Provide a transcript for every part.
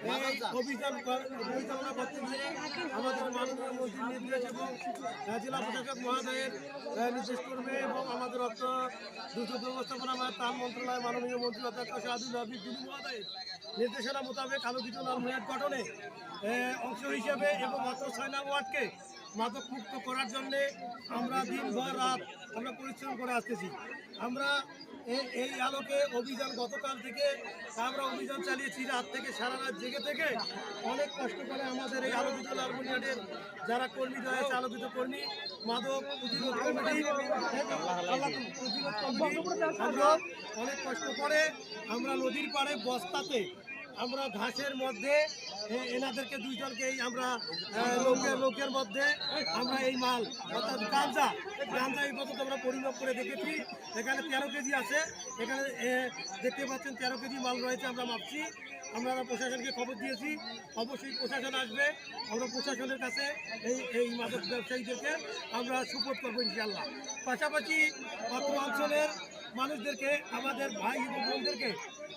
এই অভিযান পরিচালনা করতে গিয়ে আমাদের মাননীয় মন্ত্রীর নির্দেশ এবং জেলা প্রশাসক মহোদয়ের নির্দেশ করবে এবং আমাদের অর্থ দুর্যোগ ব্যবস্থাপনা ত্রাণ মন্ত্রণালয় মাননীয় মন্ত্রী অধ্যক্ষ শাহাদুল হাবিব মহোদয়ের নির্দেশনা মোতাবেক আলোকিত লালমনিরহাট গঠনে অংশ হিসেবে এবং মাত্র 6 নং ওয়ার্ডকে মাদক মুক্ত করার জন্যে আমরা দিনভর রাত আমরা পরিশ্রম করে আসতেছি। আমরা এই আলোকে অভিযান গতকাল থেকে আমরা অভিযান চালিয়েছি, রাত থেকে সারা রাত জেগে থেকে অনেক কষ্ট করে আমাদের এই আলোকিত লালমনিরহাটের যারা কর্মী রয়েছে, আলোকিত কর্মী, মাদক প্রতিরোধ কমিটি, আমরা অনেক কষ্ট করে আমরা নদীর পাড়ে বস্তাতে আমরা ঘাসের মধ্যে এনাদেরকে দুইজনকেই আমরা লোকের মধ্যে আমরা এই মাল অর্থাৎ গাঁজা এই পর্যন্ত আমরা পরিমাপ করে দেখেছি। এখানে 13 কেজি আছে, এখানে দেখতে পাচ্ছেন 13 কেজি মাল রয়েছে। আমরা মাপছি, আমরা প্রশাসনকে খবর দিয়েছি, অবশ্যই প্রশাসন আসবে। আমরা প্রশাসনের কাছে এই মাদক ব্যবসায়ীদেরকে আমরা সুপোর্ট করবো ইনশাআল্লাহ। পাশাপাশি অত্র অঞ্চলের মানুষদেরকে, আমাদের ভাই এবং বোনদেরকে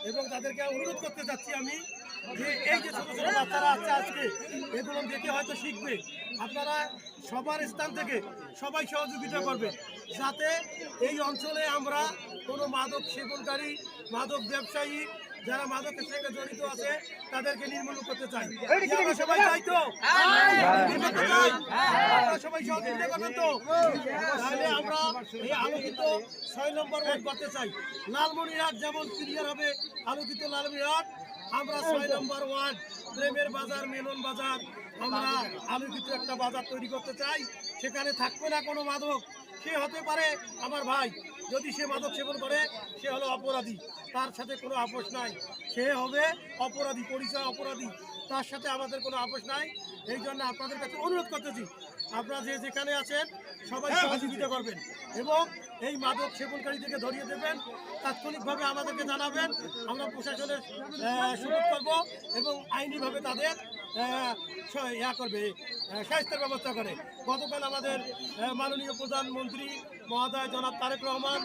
এবং তাদেরকে অনুরোধ করতে চাচ্ছি আমি যে এই যে ছোটো ছোটো বাচ্চারা আছে আজকে, এগুলো দেখে হয়তো শিখবে। আপনারা সবার স্থান থেকে সবাই সহযোগিতা করবে যাতে এই অঞ্চলে আমরা কোনো মাদক সেবনকারী, মাদক ব্যবসায়ী, যারা মাদকের সঙ্গে জড়িত আছে তাদেরকে নির্মূল করতে চাই। আমরা সবাই চাই তো, আপনারা সবাই সহযোগিতা করবেন তো? তাহলে আমরা এই আলোকিত 6 নম্বর ওয়ার্ড করতে চাই। লালমনিরহাট যেমন ক্লিয়ার হবে আলোকিত লালমনিরহাট, আমরা 6 নম্বর ওয়ার্ড প্রেমের বাজার, মেলন বাজার, আমরা আলোকিত একটা বাজার তৈরি করতে চাই। সেখানে থাকবে না কোনো মাদক। সে হতে পারে আমার ভাই, যদি সে মাদক সেবন করে সে হলো অপরাধী, তার সাথে কোনো আপোষ নাই, সে হবে অপরাধী, পরিচয় অপরাধী, তার সাথে আমাদের কোনো আপোষ নাই। এই জন্য আপনাদের কাছে অনুরোধ করতেছি, আপনারা যে যেখানে আছেন সবাই সহযোগিতা করবেন এবং এই মাদক সেবনকারীদেরকে ধরিয়ে দেবেন, তাৎক্ষণিকভাবে আমাদেরকে জানাবেন। আমরা প্রশাসনের সুযোগ করব এবং আইনিভাবে তাদের শাস্তির ব্যবস্থা করে। গতকাল আমাদের মাননীয় প্রধানমন্ত্রী মহোদয় জনাব তারেক রহমান,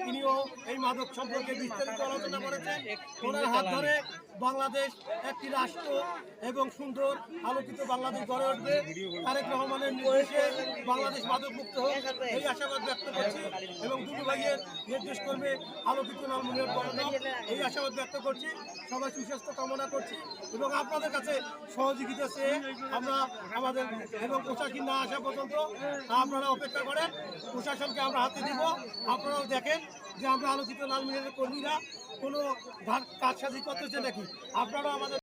তিনিও এই মাদক সম্পর্কে বিস্তারিত আলোচনা করেছেন। ওনার হাত ধরে বাংলাদেশ একটি রাষ্ট্র এবং সুন্দর আলোকিত বাংলাদেশ গড়ে উঠবে। তারেক রহমানের নির্দেশে বাংলাদেশ মাদক মুক্ত হোক এই আশাবাদ ব্যক্ত করছি এবং দুটো ভাইয়ের নির্দেশ করবে আলোকিত লালমনিরহাট গড়ানো, এই আশাবাদ ব্যক্ত করছি। সবাই সুস্বাস্থ্য কামনা করছি এবং আপনাদের কাছে সহযোগিতা চেয়ে আমরা আমাদের এবং প্রশাসন না আসা পর্যন্ত আপনারা অপেক্ষা করেন। প্রশাসনকে আমরা হাতে দিব। আপনারাও দেখেন যে আমরা আলোকিত লালমনিরহাটের কর্মীরা কোনো কারসাজি করতেছে নাকি। আপনারাও আমাদের